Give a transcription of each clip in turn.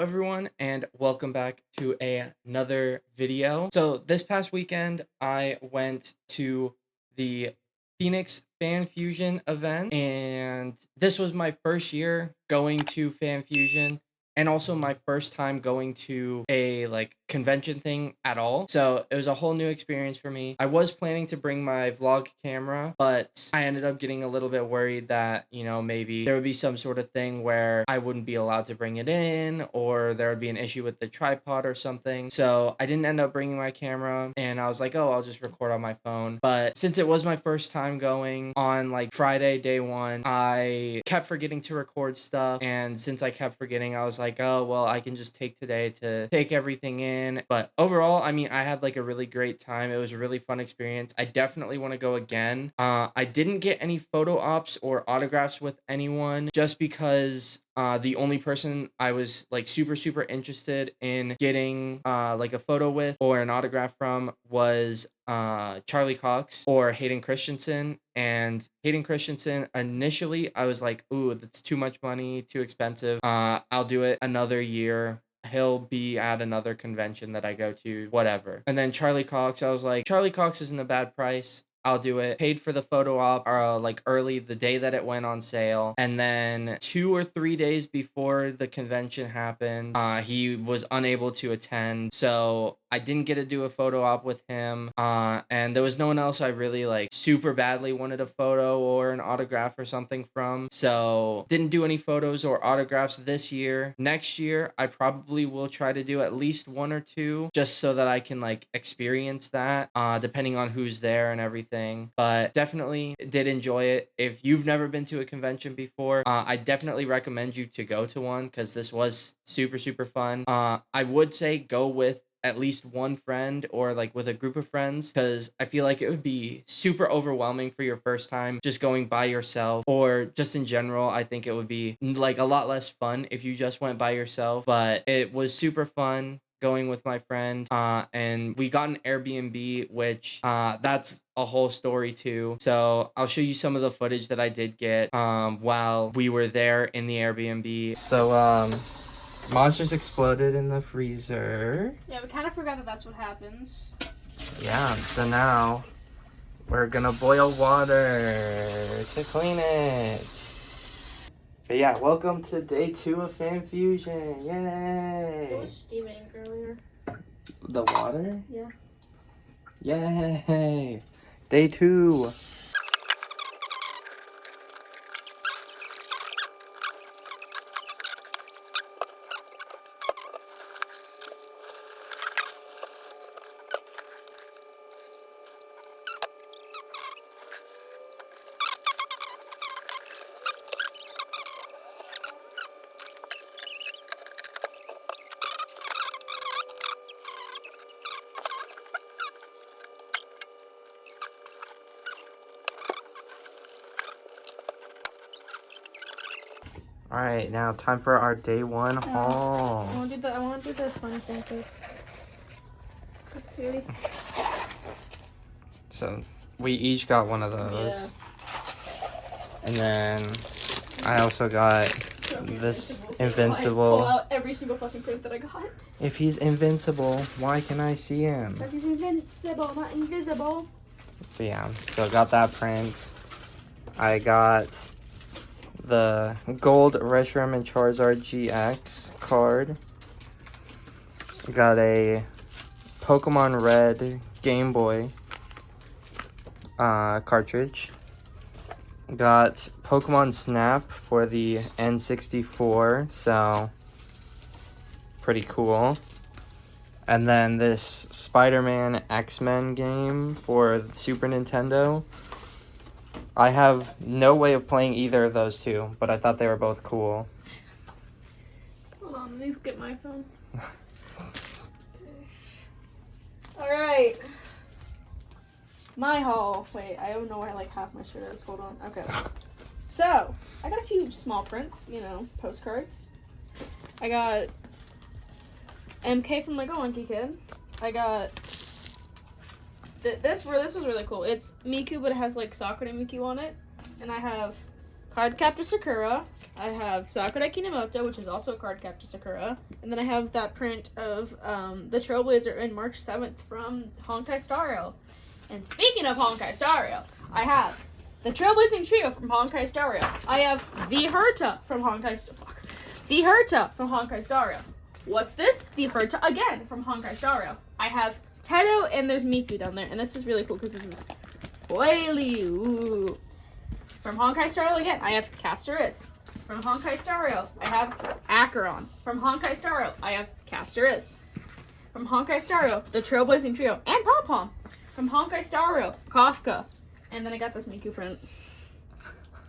everyone, and welcome back to another video. So this past weekend, I went to the Phoenix Fan Fusion event, and this was my first year going to Fan Fusion and also my first time going to a convention thing at all. So it was a whole new experience for me. I was planning to bring my vlog camera, but I ended up getting a little bit worried that, maybe there would be some sort of thing where I wouldn't be allowed to bring it in, or there would be an issue with the tripod or something. So I didn't end up bringing my camera, and I was like, oh, I'll just record on my phone. But since it was my first time going on Friday, day one, I kept forgetting to record stuff. And since I kept forgetting, I was like, oh, well, I can just take today to take everything in. But overall, I mean, I had a really great time. It was a really fun experience. I definitely want to go again. I didn't get any photo ops or autographs with anyone just because the only person I was super interested in getting a photo with or an autograph from was Charlie Cox or Hayden Christensen. And Hayden Christensen, initially I was like, ooh, that's too much money, too expensive. I'll do it another year. He'll be at another convention that I go to, whatever. And then Charlie Cox, I was like, Charlie Cox isn't a bad price. I'll do it. Paid for the photo op early, the day that it went on sale. And then 2 or 3 days before the convention happened, he was unable to attend. So I didn't get to do a photo op with him. And there was no one else I really super badly wanted a photo or an autograph or something from. So didn't do any photos or autographs this year. Next year, I probably will try to do at least 1 or 2 just so that I can experience that, depending on who's there and everything. But definitely did enjoy it. If you've never been to a convention before, I definitely recommend you to go to one because this was super fun. I would say go with at least one friend or with a group of friends, because I feel like it would be super overwhelming for your first time just going by yourself, or just in general. I think it would be a lot less fun if you just went by yourself. But it was super fun going with my friend, and we got an Airbnb, which that's a whole story too. So I'll show you some of the footage that I did get while we were there in the Airbnb. So monsters exploded in the freezer. Yeah, we kind of forgot that that's what happens. Yeah, so now we're gonna boil water to clean it. But yeah, welcome to day 2 of Fan Fusion. Yay! It was steaming earlier. The water? Yeah. Yay! Day 2. All right, now time for our day 1 haul. I want to do the fun thing first. Okay. So we each got one of those. Yeah. And then I also got this invincible. Pull out every single fucking print that I got. If he's invincible, why can I see him? Because he's invincible, not invisible. So yeah, so I got that print. I got the gold Reshiram and Charizard GX card. Got a Pokemon Red Game Boy cartridge. Got Pokemon Snap for the N64, so pretty cool. And then this Spider-Man X-Men game for the Super Nintendo. I have no way of playing either of those two, but I thought they were both cool. Hold on, let me get my phone. Alright. My haul. Wait, I don't know where half my shirt is. Hold on. Okay. So, I got a few small prints, postcards. I got MK from Lego Monkey Kid. I got this was really cool. It's Miku, but it has Sakura and Miku on it. And I have Cardcaptor Sakura, I have Sakura Kinomoto, which is also a card capture Sakura. And then I have that print of the Trailblazer in March 7th from Honkai Star Rail. And speaking of Honkai Star Rail, I have the Trailblazing Trio from Honkai Star Rail. I have the Herta from Honkai Star Rail. What's this? The Herta again from Honkai Star Rail. I have Teto and there's Miku down there. And this is really cool because this is Oily. From Honkai Star Rail again, I have Castoris. From Honkai Star Rail, I have Acheron. From Honkai Star Rail, I have Castoris. From Honkai Star Rail, the Trailblazing Trio and Pom Pom. From Honkai Star Rail, Kafka. And then I got this Miku print.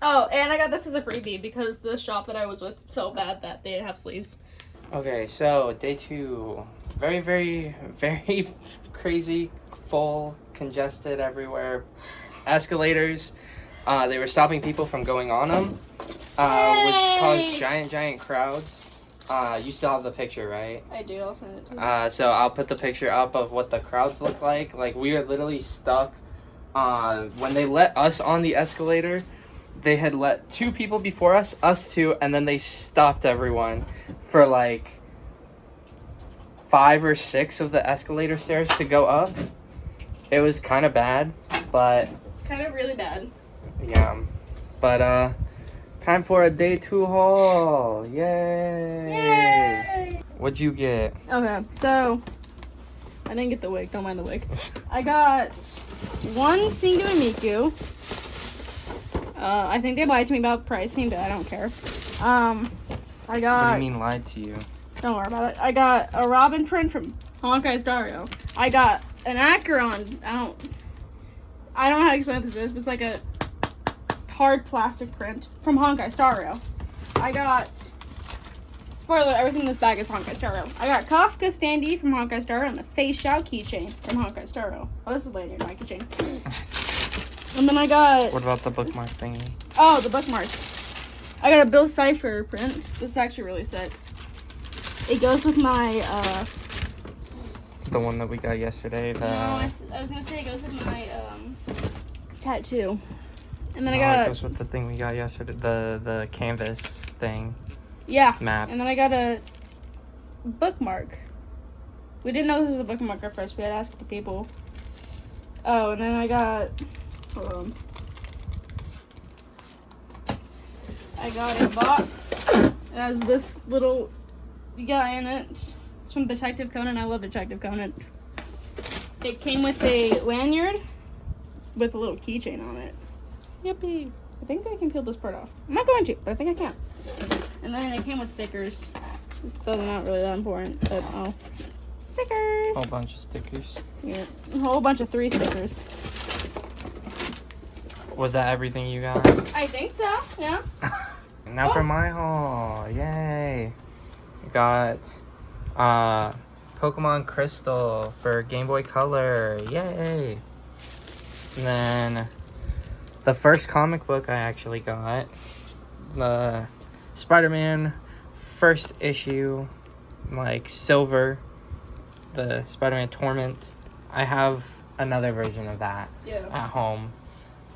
Oh, and I got this as a freebie because the shop that I was with felt bad that they didn't have sleeves. Okay, so day 2, very, very, very crazy, full, congested everywhere. Escalators, they were stopping people from going on them, which caused giant crowds. You still have the picture, right? I do, I'll send it to you. So I'll put the picture up of what the crowds look like. Like, we are literally stuck. When they let us on the escalator, they had let 2 people before us 2, and then they stopped everyone for like 5 or 6 of the escalator stairs to go up. It was kind of bad, but It's kind of really bad. yeah. But time for a day 2 haul. Yay! What'd you get? Okay, so I didn't get the wig. Don't mind the wig. I got one Singu and Miku. I think they lied to me about pricing, but I don't care. I What got. do you mean lied to you? Don't worry about it. I got a Robin print from Honkai Star Rail. I got an Acheron. I don't know how to explain what this is, but it's like a hard plastic print from Honkai Star Rail. I got. Spoiler, everything in this bag is Honkai Star Rail. I got Kafka standee from Honkai Star Rail and a Face Shao keychain from Honkai Star Rail. Oh, this is lanyard, my keychain. And then I got... What about the bookmark thingy? Oh, the bookmark. I got a Bill Cipher print. This is actually really sick. It goes with my, The one that we got yesterday. No, I was gonna say it goes with my, tattoo. And then I It got... goes with the thing we got yesterday. The canvas thing. Yeah. Map. And then I got a bookmark. We didn't know this was a bookmark at first. We had to ask the people. Oh, and then I got... Hold on. I got a box. It has this little guy in it. It's from Detective Conan. I love Detective Conan. It came with a lanyard with a little keychain on it. Yippee. I think I can peel this part off. I'm not going to, but I think I can. And then it came with stickers. Those are not really that important, but oh. Stickers! Whole bunch of stickers. Yeah, a whole bunch of 3 stickers. Was that everything you got? I think so, yeah. Now for my haul. Yay. I got Pokemon Crystal for Game Boy Color. Yay. And then the first comic book I actually got, the Spider-Man first issue, like silver, the Spider-Man Torment. I have another version of that at home.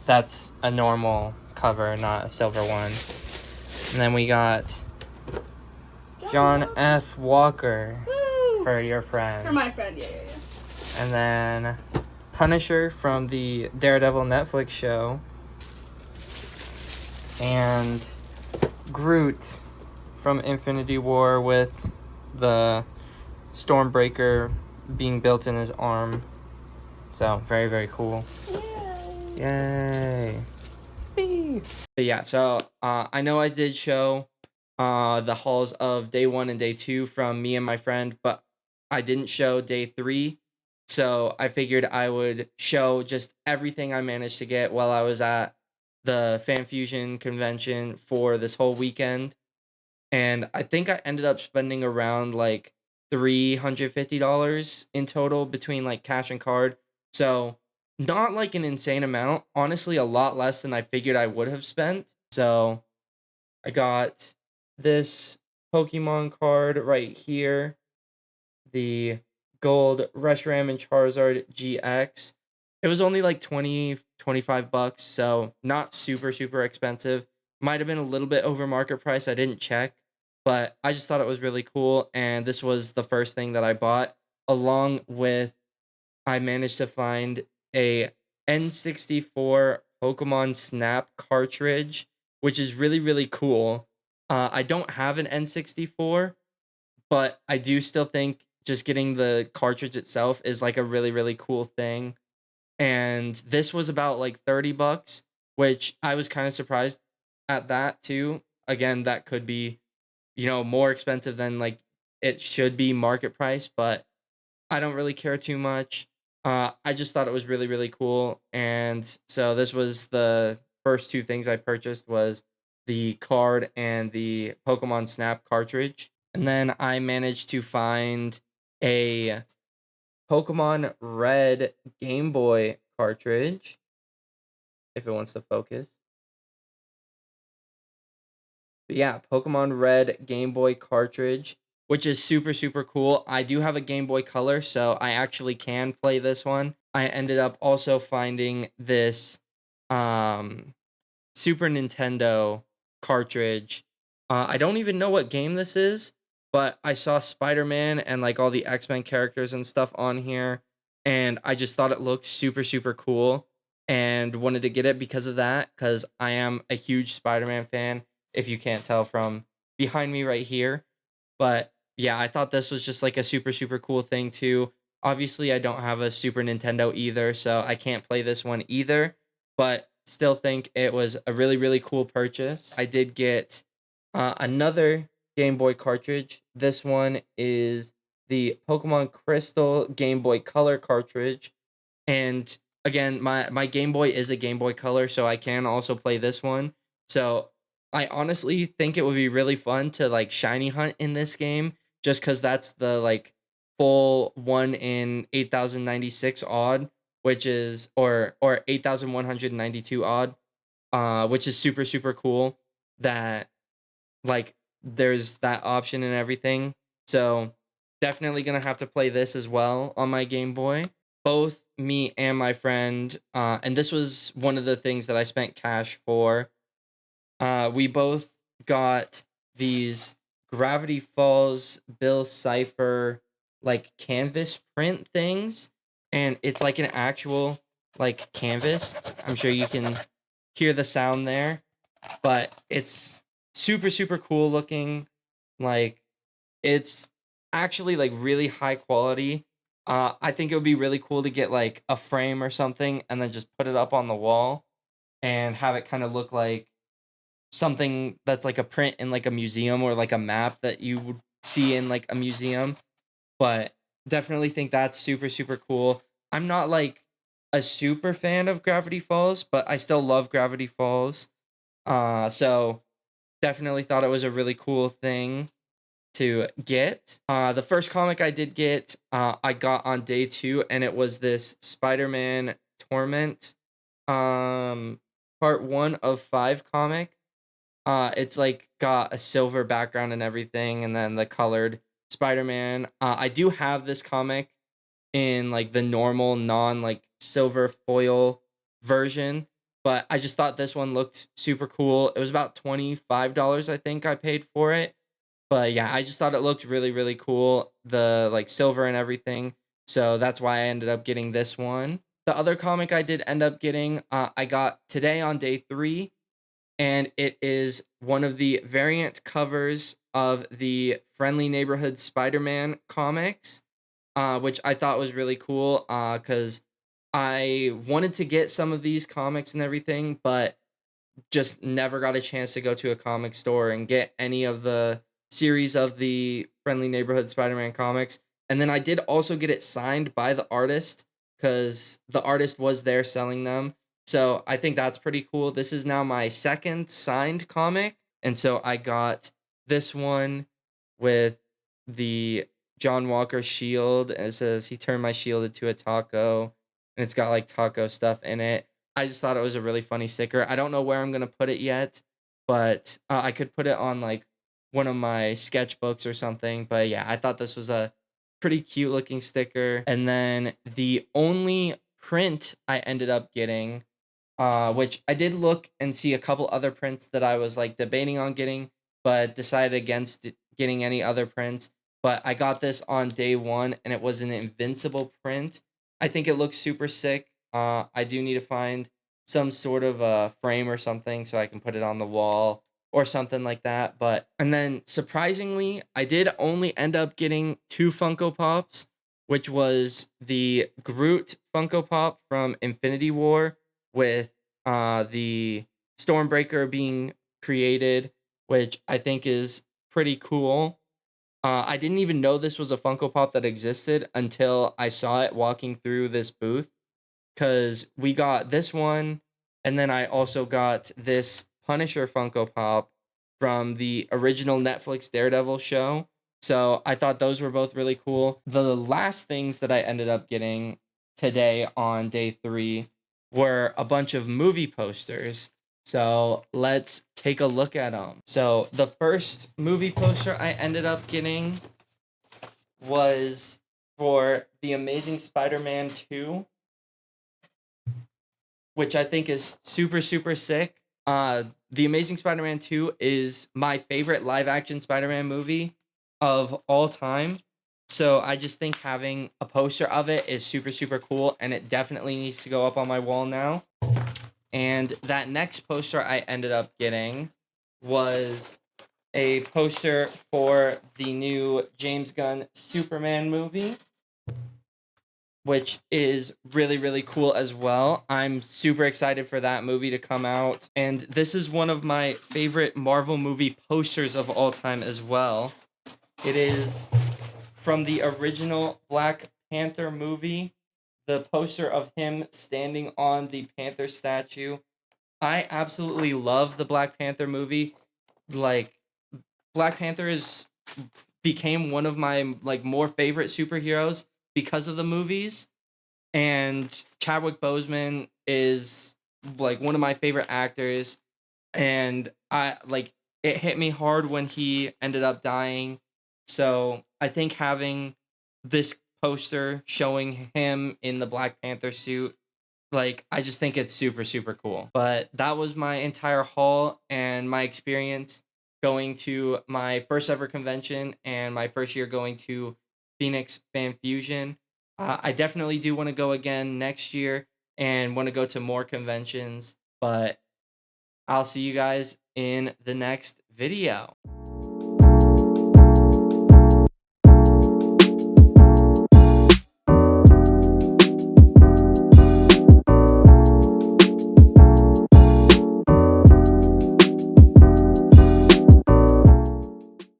That's a normal cover, not a silver one. And then we got John F. Walker. Woo! For your friend. For my friend, yeah. And then Punisher from the Daredevil Netflix show. And Groot from Infinity War with the Stormbreaker being built in his arm. So, very, very cool. Yay. But yeah, so I know I did show the hauls of day 1 and day 2 from me and my friend, but I didn't show day 3. So I figured I would show just everything I managed to get while I was at the Fan Fusion convention for this whole weekend. And I think I ended up spending around like $350 in total between like cash and card. So not like an insane amount. Honestly, a lot less than I figured I would have spent. So I got this Pokemon card right here. The gold Reshiram and Charizard GX. It was only like $25, so not super expensive. Might have been a little bit over market price. I didn't check, but I just thought it was really cool. And this was the first thing that I bought, along with I managed to find a N64 Pokemon Snap cartridge, which is really, really cool. I don't have an N64, but I do still think just getting the cartridge itself is like a really, really cool thing. And this was about like 30 bucks, which I was kind of surprised at that too. Again, that could be, more expensive than like it should be market price, but I don't really care too much. I just thought it was really, really cool. And so this was the first two things I purchased was the card and the Pokemon Snap cartridge. And then I managed to find a Pokemon Red Game Boy cartridge, if it wants to focus. But yeah, Pokemon Red Game Boy cartridge, which is super, super cool. I do have a Game Boy Color, so I actually can play this one. I ended up also finding this um, Super Nintendo cartridge. I don't even know what game this is, but I saw Spider-Man and like all the X-Men characters and stuff on here, and I just thought it looked super, super cool and wanted to get it because of that, because I am a huge Spider-Man fan, if you can't tell from behind me right here. But yeah, I thought this was just like a super, super cool thing too. Obviously, I don't have a Super Nintendo either, so I can't play this one either, but still think it was a really, really cool purchase. I did get another Game Boy cartridge. This one is the Pokemon Crystal Game Boy Color cartridge. And again, my Game Boy is a Game Boy Color, so I can also play this one. So I honestly think it would be really fun to like shiny hunt in this game, just because that's the like full 1 in 8,096 odd, which is or 8,192 odd, which is super, super cool that like there's that option and everything. So definitely gonna have to play this as well on my Game Boy. Both me and my friend, and this was one of the things that I spent cash for. We both got these Gravity Falls Bill Cipher like canvas print things, and it's like an actual like canvas. I'm sure you can hear the sound there, but it's super, super cool looking. Like it's actually like really high quality. I think it would be really cool to get like a frame or something and then just put it up on the wall and have it kind of look like something that's like a print in like a museum or like a map that you would see in like a museum. But definitely think that's super, super cool. I'm not like a super fan of Gravity Falls, but I still love Gravity Falls. So definitely thought it was a really cool thing to get. The first comic I did get, I got on day two, and it was this Spider-Man Torment, part 1 of 5 comic. It's like got a silver background and everything, and then the colored Spider-Man. I do have this comic in like the normal non like silver foil version, but I just thought this one looked super cool. It was about $25 I think I paid for it. But yeah, I just thought it looked really, really cool, the like silver and everything. So that's why I ended up getting this one. The other comic I did end up getting, I got today on day 3, and it is one of the variant covers of the Friendly Neighborhood Spider-Man comics, which I thought was really cool, because I wanted to get some of these comics and everything, but just never got a chance to go to a comic store and get any of the series of the Friendly Neighborhood Spider-Man comics. And then I did also get it signed by the artist because the artist was there selling them. So I think that's pretty cool. This is now my second signed comic. And so I got this one with the John Walker shield. And it says, "He turned my shield into a taco." And it's got like taco stuff in it. I just thought it was a really funny sticker. I don't know where I'm gonna put it yet, but I could put it on like one of my sketchbooks or something. But yeah, I thought this was a pretty cute looking sticker. And then the only print I ended up getting, which I did look and see a couple other prints that I was like debating on getting, but decided against getting any other prints. But I got this on day one, and it was an invincible print. I think it looks super sick. I do need to find some sort of a frame or something so I can put it on the wall or something like that. But and then surprisingly, I did only end up getting two Funko Pops, which was the Groot Funko Pop from Infinity War with the Stormbreaker being created, which I think is pretty cool. I didn't even know this was a Funko Pop that existed until I saw it walking through this booth, because we got this one, and then I also got this Punisher Funko Pop from the original Netflix Daredevil show. So I thought those were both really cool. The last things that I ended up getting today on day 3 were a bunch of movie posters. So let's take a look at them. So the first movie poster I ended up getting was for The Amazing Spider-Man 2, which I think is super, super sick. The Amazing Spider-Man 2 is my favorite live action Spider-Man movie of all time. So I just think having a poster of it is super, super cool, and it definitely needs to go up on my wall now. And that next poster I ended up getting was a poster for the new James Gunn Superman movie, which is really, really cool as well. I'm super excited for that movie to come out. And this is one of my favorite Marvel movie posters of all time as well. It is from the original Black Panther movie, the poster of him standing on the Panther statue. I absolutely love the Black Panther movie. Like, Black Panther is became one of my like more favorite superheroes because of the movies, and Chadwick Boseman is like one of my favorite actors, and I like it hit me hard when he ended up dying. So I think having this poster showing him in the Black Panther suit, like, I just think it's super, super cool. But that was my entire haul and my experience going to my first ever convention and my first year going to Phoenix Fan Fusion. I definitely do want to go again next year and want to go to more conventions, but I'll see you guys in the next video.